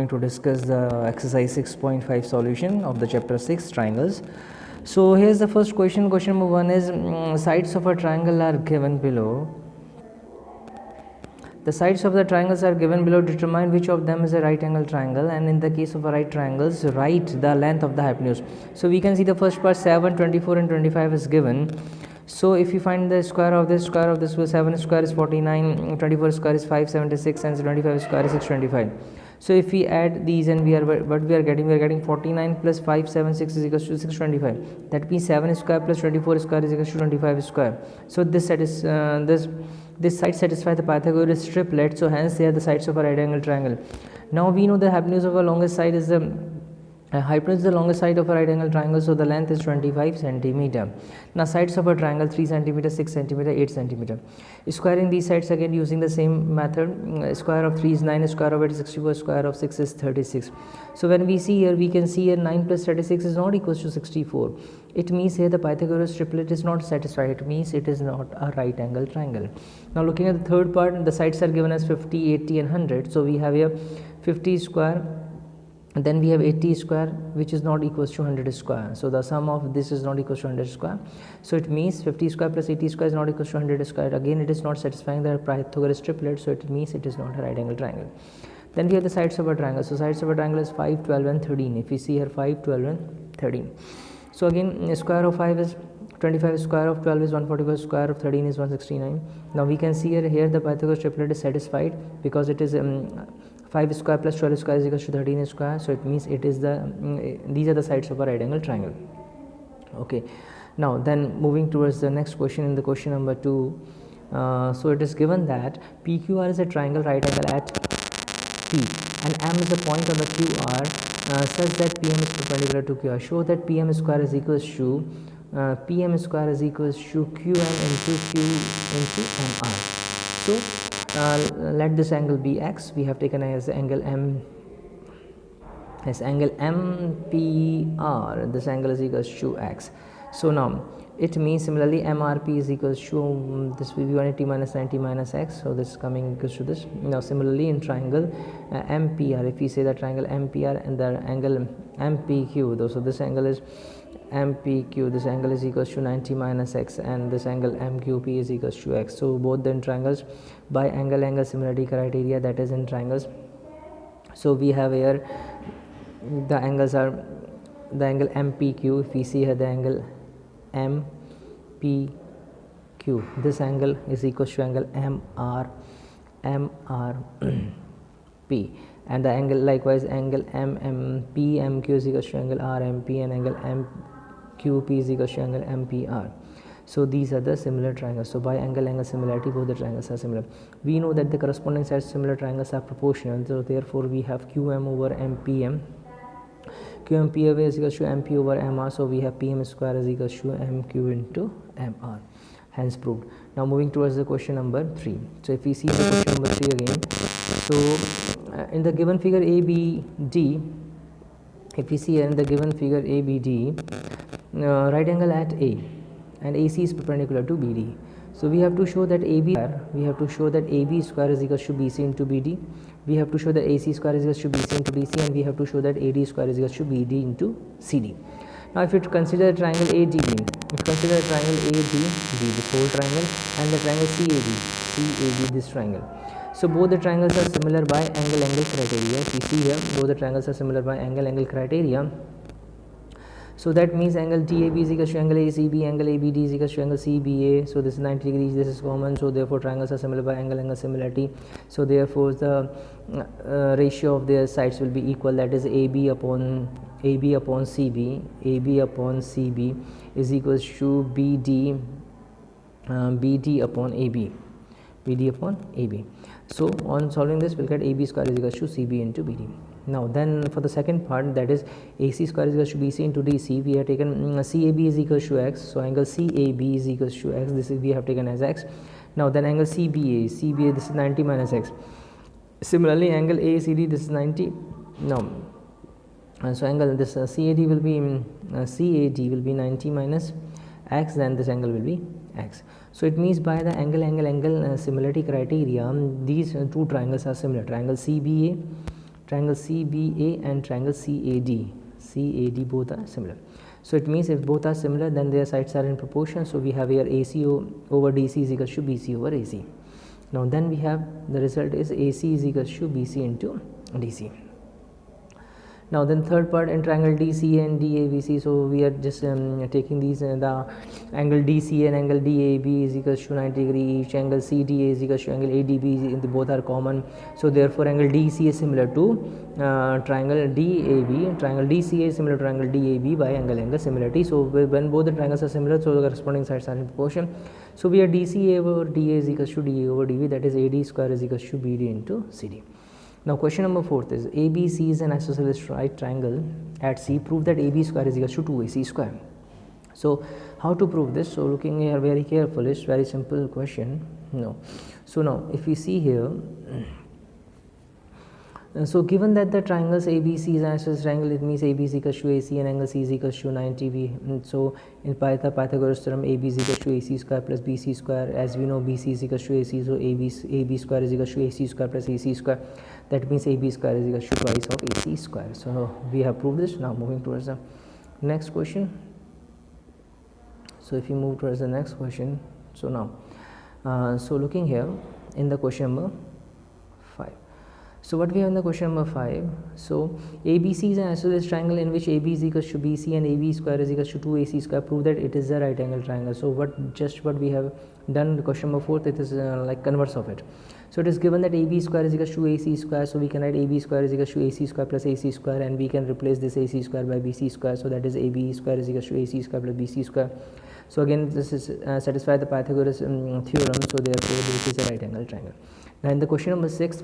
going to discuss the exercise 6.5 solution of the chapter 6 triangles. So here's the first question. Question number 1 is sides of a triangle are given below. The sides of the triangles are given below. Determine which of them is a right angle triangle, and in the case of a right triangles, write the length of the hypotenuse. So we can see the first part 7, 24 and 25 is given. So if you find the square of this was 7 square is 49, 24 square is 576 and 25 square is 625. So if we add these and we are getting 49 plus 576 is equals to 625. That means 7 square plus 24 square is equals to 25 square. So this side satisfy the Pythagoras triplet, so hence they are the sides of a right angle triangle. Now we know the hypotenuse of a longest side is the hypotenuse is the longest side of a right angle triangle, so the length is 25 centimeter. Now sides of a triangle 3 centimeter, 6 centimeter, 8 centimeter. Squaring these sides again using the same method. Square of 3 is 9, square of 8 is 64, square of 6 is 36. So when we see here, we can see here 9 plus 36 is not equals to 64. It means here the Pythagoras triplet is not satisfied. It means it is not a right angle triangle. Now looking at the third part, the sides are given as 50, 80 and 100. So we have here 50 square, and then we have 80 square, which is not equals to 100 square. So the sum of this is not equals to 100 square. So it means 50 square plus 80 square is not equals to 100 square. Again, it is not satisfying the Pythagoras triplet, so it means it is not a right angle triangle. Then we have the sides of a triangle. So sides of a triangle is 5, 12 and 13. If we see here 5, 12 and 13. So again, square of 5 is 25, square of 12 is 145, square of 13 is 169. Now we can see here the Pythagoras triplet is satisfied because it is 5 square plus 12 square is equals to 13 square. So it means it is these are the sides of a right angle triangle. Okay. Now then moving towards the next question, in the question number 2. So it is given that PQR is a triangle right angle at P and M is the point on the QR such that PM is perpendicular to QR. Show that PM square is equals to PM square is equals to QM into Q into MR. So let this angle be X. We have taken as angle M as angle MPR. This angle is equals to X. So now it means similarly MRP is equals to this will be 180 minus 90 minus X. So this is coming equals to this. Now similarly in triangle MPR, if we say the triangle MPR and the angle MPQ, so this angle is MPQ, this angle is equals to 90 minus X, and this angle MQP is equals to X. So both the triangles by angle similarity criteria, that is in triangles. So we have here the angles are the angle MPQ. If we see here the angle MPQ, this angle is equals to angle MRP, and the angle likewise angle MQ is equals to angle RMP, and angle MQP is equals to angle MPR. So these are the similar triangles. So by angle similarity, both the triangles are similar. We know that the corresponding sides of similar triangles are proportional, so therefore we have QM over MPM. QMP is equals to MP over MR, so we have PM square is equals to MQ into MR, hence proved. Now moving towards the question number 3. So if we see the question number 3 again, so in the given figure ABD, if we see here in the given figure ABD, right angle at A and AC is perpendicular to BD. So we have to show that AB square is equals to BC into BD. We have to show that AC square is equals to BC into DC, and we have to show that AD square is equals to BD into CD. Now if you consider triangle ADB, this whole triangle, and the triangle CAD, this triangle. So both the triangles are similar by angle criteria. If you see here, both the triangles are similar by angle criteria. So that means angle DAB is equals to angle ACB, angle ABD is equals to angle CBA. So this is 90 degrees, this is common. So therefore triangles are similar by angle similarity. So therefore the ratio of their sides will be equal, that is AB upon CB. AB upon CB is equals to BD upon AB. BD upon AB. So on solving this, we'll get AB square is equals to CB into BD. Now then for the second part, that is AC square is equals to BC into DC, we have taken CAB is equals to X. So angle CAB is equals to X, this is we have taken as X. Now then angle CBA, this is 90 minus X. Similarly angle ACD, this is 90. Now so angle this CAD will be 90 minus X, then this angle will be X. So it means by the angle similarity criteria, these two triangles are similar. Triangle CBA triangle CBA and triangle CAD both are similar. So it means if both are similar, then their sides are in proportion. So we have here AC over DC is equals to BC over AC. Now then we have the result is AC is equals to BC into DC. Now then third part, in triangle DCA and DABC, so we are just taking these the angle DCA and angle DAB is equals to 90 degree each, angle CDA is equals to angle ADB, both are common. So therefore angle DC is similar to triangle DAB, triangle DCA is similar to triangle DAB by angle similarity. So when both the triangles are similar, so the corresponding sides are in proportion. So we have DCA over DA is equals to DA over DB, that is AD square is equals to BD into CD. Now question number 4 is ABC is an isosceles right triangle at C. Prove that AB square is equal to 2AC square. So how to prove this? So looking here very carefully, it's very simple question. So now if we see here, so given that the triangles ABC is an isosceles triangle, it means AB is equal to AC and angle C is equal to 90. So in Pythagoras theorem, AB is equal to AC square plus BC square. As we know, BC is equal to AC, so AB square is equal to AC square plus AC square. That means AB square is equal to twice of AC square. So we have proved this. Now moving towards the next question. So if you move towards the next question, so now so looking here in the question number 5. So what we have in the question number 5, so ABC is an isosceles triangle in which AB is equal to BC and AB square is equal to 2AC square. Prove that it is a right angle triangle. So what we have done in the question number 4, it is like converse of it. So it is given that AB square is equal to AC square, so we can write AB square is equal to AC square plus AC square, and we can replace this AC square by BC square, so that is AB square is equal to AC square plus BC square. So again this is satisfy the Pythagoras theorem, so therefore this is a right angle triangle. Now in the question number 6,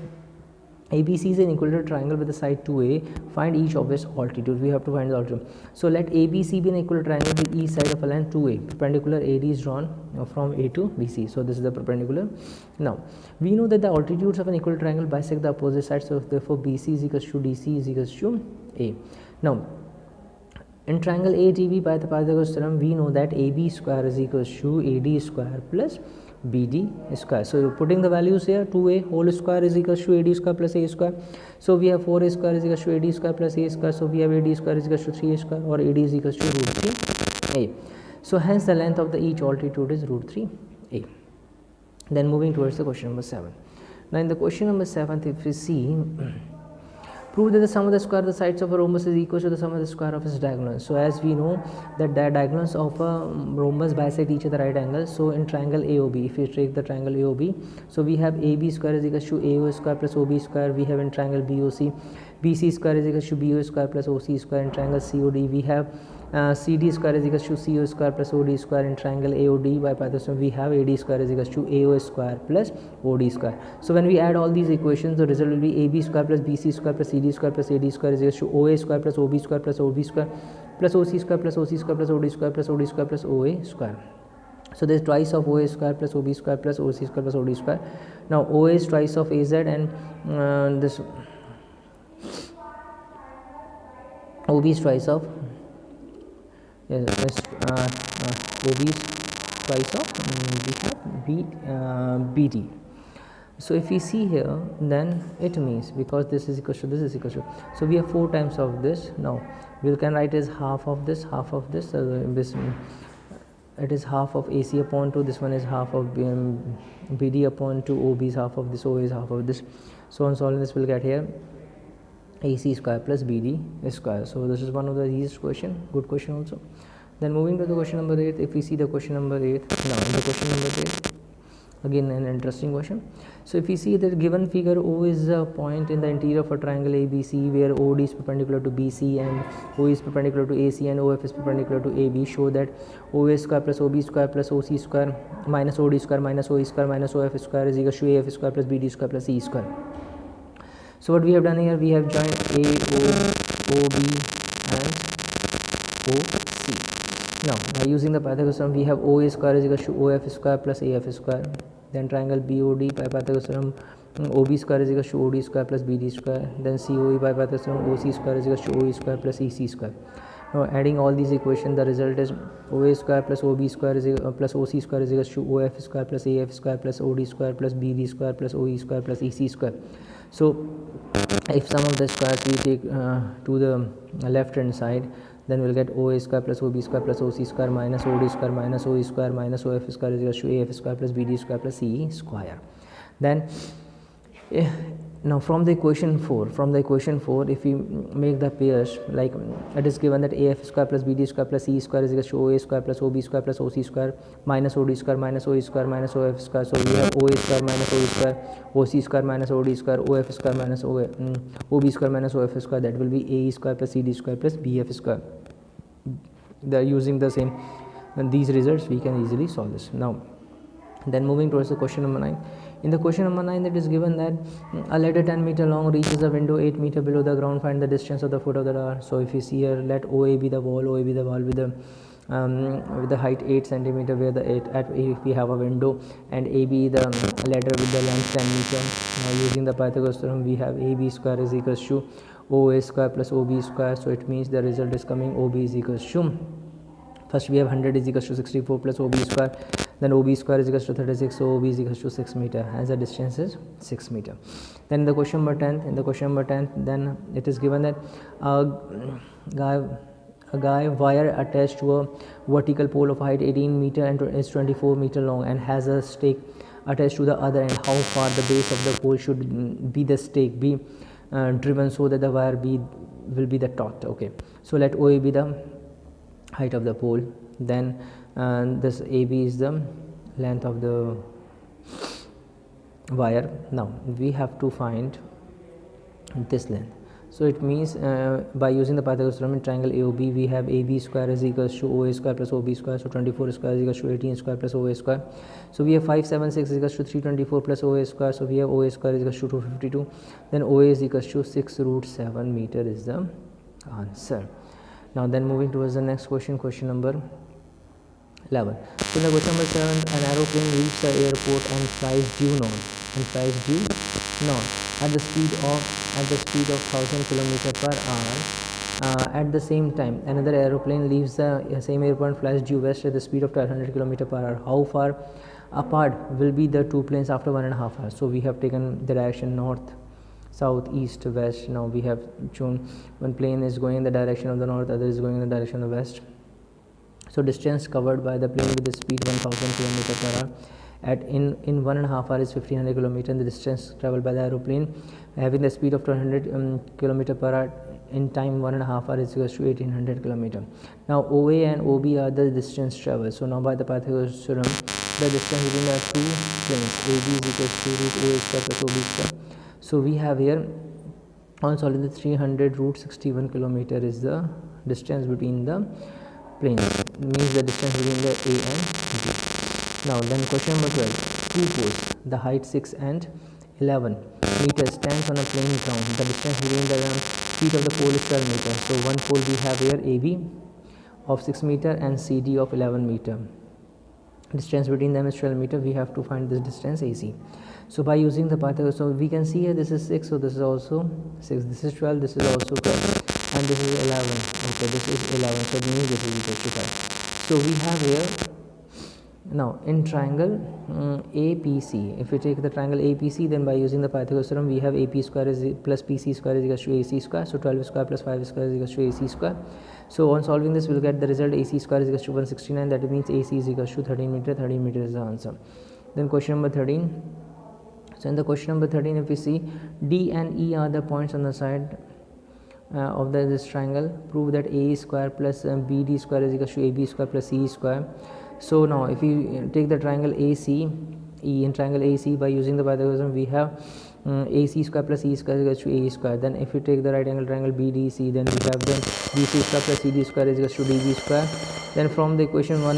ABC is an equilateral triangle with the side 2A. Find each of its altitude. We have to find the altitude. So let ABC be an equilateral triangle with each side of a line 2A. Perpendicular AD is drawn from A to BC. So this is the perpendicular. Now we know that the altitudes of an equilateral triangle bisect the opposite sides. So therefore BC is equals to DC is equals to A. Now in triangle ADB by the Pythagoras theorem, we know that AB square is equals to AD square plus BD square. So putting the values here, 2A whole square is equals to AD square plus A square. So we have 4A square is equals to AD square plus A square. So we have AD square is equals to 3A square, or AD is equals to root 3A. So hence the length of the each altitude is root 3A. Then moving towards the question number 7. Now in the question number 7, if we see, prove that the sum of the square of the sides of a rhombus is equal to the sum of the square of its diagonals. So as we know that the diagonals of a rhombus bisect each other right angles. So in triangle AOB, if we take the triangle AOB, so we have AB square is equal to AO square plus OB square. We have in triangle BOC, BC square is equal to BO square plus OC square. In triangle COD, we have CD square is equal to CO square plus OD square. In triangle AOD by Pythagoras, we have AD square is equal to AO square plus OD square. So when we add all these equations, the result will be AB square plus BC square plus CD square plus AD square is equal to OA square plus OB square plus OB square plus OC square plus OC square plus OD square plus OD square plus OA square. So there is twice of OA square plus OB square plus OC square plus OD square. Now OA is twice of AZ, and this OB is twice of OB is twice of BD. So if we see here, then it means because this is equal to this is equal to, so we have 4 times of this. Now we can write as half of this, it is half of AC upon 2, this one is half of BD upon 2, OB is half of this, OA is half of this. So on solving this, we'll get here AC square plus BD square. So this is one of the easiest question, good question also. Then moving to the question number 8, if we see the question number 8, now in the question number 8, again an interesting question. So if we see that given figure, O is a point in the interior of a triangle ABC where OD is perpendicular to BC and O is perpendicular to AC and OF is perpendicular to AB. Show that OA square plus OB square plus OC square minus OD square minus OE square minus OF square is equal to AF square plus BD square plus E square. So what we have done here, we have joined AO, OB and OC. Now by using the Pythagoras theorem, we have OA square is equal to OF square plus AF square. Then triangle BOD by Pythagoras theorem, OB square is equal to OD square plus BD square. Then COE by Pythagoras theorem, OC square is equal to OE square plus EC square. Now adding all these equations, the result is OA square plus OB square is plus OC square is equal to OF square plus AF square plus OD square plus BD square plus OE square plus EC square. So if some of the squares we take to the left hand side, then we'll get OA square plus OB square plus OC square minus OD square minus OE square minus OF square is equal to AF square plus BD square plus CE square. Then now from the equation 4, if we make the pairs, like it is given that AF square plus BD square plus CE square is equal to OA square plus OB square plus OC square minus OD square minus OE square minus OF square. So we have OA square minus OE square, OC square minus OD square, OF square minus OB square minus OF square, that will be AE square plus CD square plus BF square. They are using the same, and these results we can easily solve this. Now then moving towards the question number 9. In the question number 9, it is given that a ladder 10 meter long reaches a window 8 meter below the ground. Find the distance of the foot of the ladder. So if you see here, let OA be the wall with the height 8 centimeter, where the 8 at if we have a window, and AB the ladder with the length 10 meter. Now using the Pythagoras theorem, we have AB square is equals to OA square plus OB square. So it means the result is coming OB is equals to, first we have 100 is equals to 64 plus OB square, then OB square is equals to 36, so OB is equals to 6 meter, as the distance is 6 meter. Then in the question number 10, then it is given that a guy wire attached to a vertical pole of height 18 meter and is 24 meter long and has a stake attached to the other end. How far the base of the pole should be the stake be driven so that the wire will be the taut. Okay, so let OA be the height of the pole, then this AB is the length of the wire. Now we have to find this length. So it means by using the Pythagoras theorem in triangle AOB, we have AB square is equals to OA square plus OB square. So 24 square is equals to 18 square plus OA square. So we have 576 is equals to 324 plus OA square. So we have OA square is equals to 252. Then OA is equals to 6 root 7 meter is the answer. Now then moving towards the next question, question number 11. So in the question number 7, an aeroplane reaches the airport and flies due north at the speed of 1000 km per hour. At the same time, another aeroplane leaves the same airport and flies due west at the speed of 1200 km per hour. How far apart will be the two planes after 1.5 hours? So we have taken the direction north, south, east, west. Now we have shown one plane is going in the direction of the north, other is going in the direction of the west. So distance covered by the plane with the speed 1000 km per hour at in 1.5 hours is 1500 km, and the distance traveled by the aeroplane having the speed of 1200 km per hour in time 1.5 hours is equals to 1800 km. Now OA and OB are the distance traveled. So now by the Pythagoras theorem, the distance between the two planes AB is equals to root OA square plus OB square. So we have here on solving the 300 root 61 km is the distance between the planes, means the distance between the A and B. Now then question number 12. Two poles, the height 6 and 11 meters, stands on a plain ground. The distance between the feet of the pole is 12 meters. So one pole we have here AB of 6 meter and CD of 11 meter. Distance between them is 12 meter. We have to find this distance AC. So by using the Pythagoras, so we can see here this is 6, so this is also 6, this is 12, this is also 12, and this is 11. Okay, this is 11, so it means this is equal to 5. So we have here now in triangle APC, if we take the triangle APC, then by using the Pythagoras theorem, we have AP square is plus PC square is equal to AC square. So 12 square plus 5 square is equal to AC square. So on solving this, we'll get the result AC square is equal to 169. That means AC is equal to 13 meter. 13 meter is the answer. Then question number 13. So in the question number 13, if we see D and E are the points on the side of this triangle, prove that A square plus BD square is equal to AB square plus CE square. So now if you take the triangle AC, in triangle AC, by using the Pythagoras, we have AC square plus E square is equal to A square. Then if you take the right angle triangle BDC, then we have then BC square plus CD square is equal to DB square. Then from the equation 1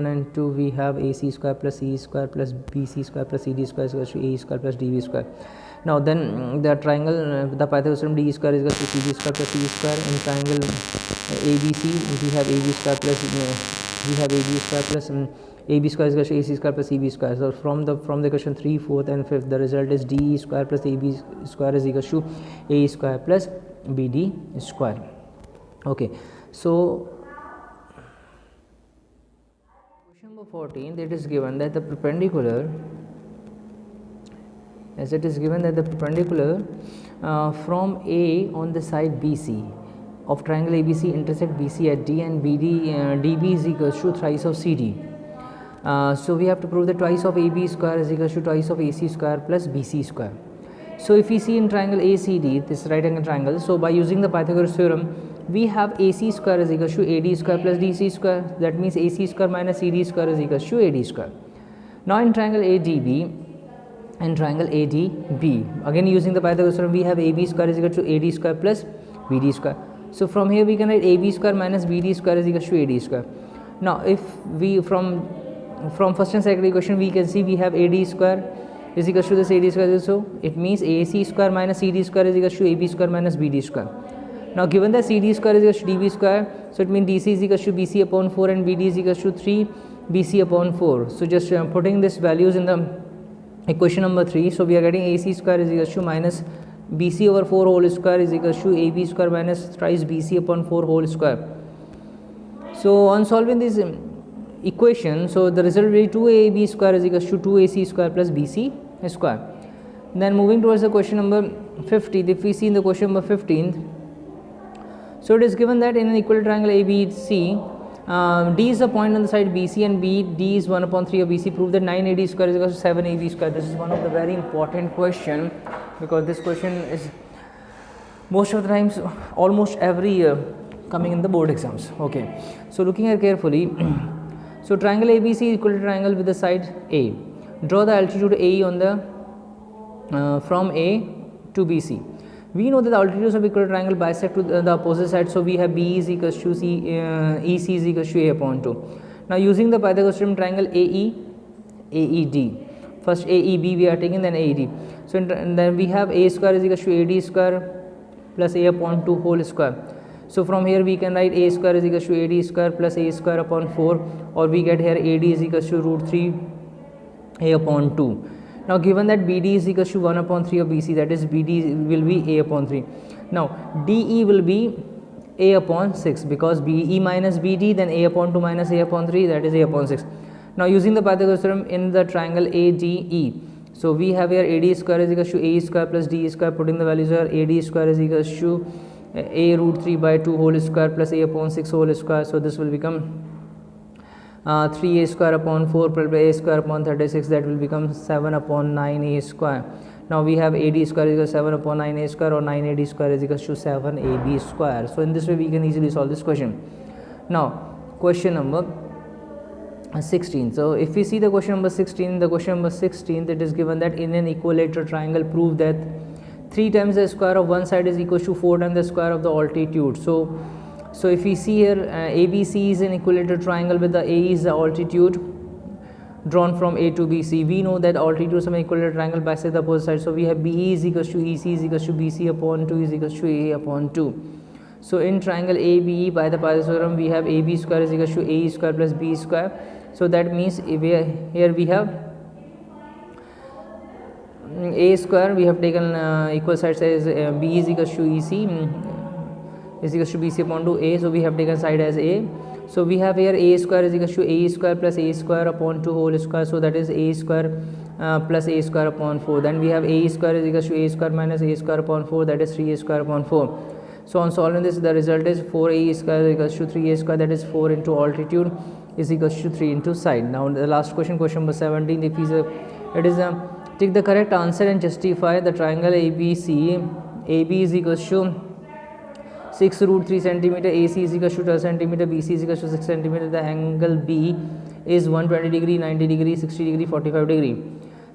and 2, we have AC square plus E square plus BC square plus CD square is equal to A square plus DB square. Now then the triangle, the Pythagoras theorem, D square is equal to CD square plus C square. In triangle ABC, we have AB square plus AB square is equal to AC square plus CB square. So from the question 3, 4th and 5th, the result is DE square plus AB square is equal to A square plus BD square. Okay, so question number 14, it is given that the perpendicular as it is given that the perpendicular from A on the side BC of triangle ABC intersect BC at D and DB is equals to thrice of CD. So we have to prove that twice of AB square is equals to twice of AC square plus BC square. So if we see in triangle ACD, this right angle triangle, so by using the Pythagoras theorem, we have AC square is equals to AD square plus DC square. That means AC square minus CD square is equals to AD square. Now in triangle ADB and triangle ADB, again using the Pythagoras theorem, we have AB square is equal to AD square plus BD square. So from here we can write AB square minus BD square is equals to AD square. Now if we from first and second equation we can see we have AD square is equals to this AD square, so it means AC square minus CD square is equals to AB square minus BD square. Now given that CD square is equals to DB square, so it means DC is equals to BC upon 4 and BD is equals to 3 BC upon 4. So just putting these values in the equation number 3, so we are getting AC square is equals to minus BC over 4 whole square is equals to AB square minus thrice BC upon 4 whole square. So on solving this equation, so the result will be 2AB square is equals to 2AC square plus BC square. Then moving towards the question number 50, if we see in the question number 15, so it is given that in an equilateral triangle ABC, D is a point on the side BC and BD is 1 upon 3 of BC. Prove that 9AD square is equals to 7AB square. This is one of the very important question, because this question is most of the times, almost every year coming in the board exams. Okay, so looking at carefully, so triangle ABC is equilateral triangle with the side A. Draw the altitude AE on the from A to BC. We know that the altitudes of equilateral triangle bisect to the opposite side, so we have BE is equals to EC is equals to A upon 2. Now using the Pythagoras theorem, triangle AE, AED, first AEB we are taking, then AED. So then we have A square is equals to AD square plus A upon 2 whole square. So from here we can write A square is equals to AD square plus A square upon 4, or we get here AD is equals to root 3 A upon 2. Now given that BD is equals to 1 upon 3 of BC, that is BD will be A upon 3. Now DE will be A upon 6, because BE minus BD, then A upon 2 minus A upon 3, that is A upon 6. Now using the Pythagoras theorem in the triangle ADE, so we have here AD square is equals to A square plus DE square. Putting the values here, AD square is equals to A root 3 by 2 whole square plus A upon 6 whole square. So this will become 3A square upon 4 plus A square upon 36, that will become 7 upon 9A square. Now we have AD square is equals to 7 upon 9A square, or 9AD square is equals to 7AB square. So in this way we can easily solve this question. Now question number 16. So if we see the question number 16, it is given that in an equilateral triangle, prove that 3 times the square of one side is equals to 4 times the square of the altitude. So if we see here, ABC is an equilateral triangle with the A is the altitude drawn from A to BC. We know that altitudes of an equilateral triangle bisect the opposite side. So we have BE is equals to EC is equals to BC upon 2 is equals to A upon 2. So in triangle ABE, by the Pythagoras theorem, we have AB square is equals to AE square plus B square. So that means here we have A square, we have taken equal sides as B is equals to EC is equals to BC upon 2A, so we have taken side as A. So we have here A square is equals to A square plus A square upon 2 whole square, so that is A square plus A square upon 4. Then we have A square is equals to A square minus A square upon 4, that is 3A square upon 4. So on solving this, the result is 4A square is equals to 3A square, that is 4 into altitude is equals to 3 into side. Now the last question, question number 17, if it is take the correct answer and justify the triangle ABC. AB is equals to 6 root 3 centimeter, AC is equals to 12 centimeter, BC is equals to 6 centimeter. The angle B is 120 degree, 90 degree, 60 degree, 45 degree.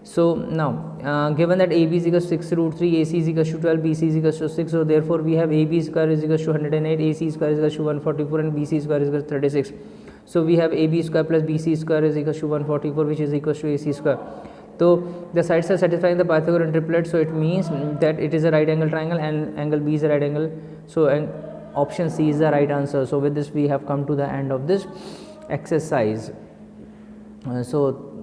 So now given that AB is equals to 6 root 3, AC is equals to 12, BC is equals to 6, so therefore we have AB square is equals to 108, AC square is equals to 144, and BC square is equals to 36. So we have AB square plus BC square is equals to 144, which is equals to AC square. So the sides are satisfying the Pythagorean triplet, so it means that it is a right angle triangle and angle B is a right angle. So and option C is the right answer. So with this we have come to the end of this exercise. So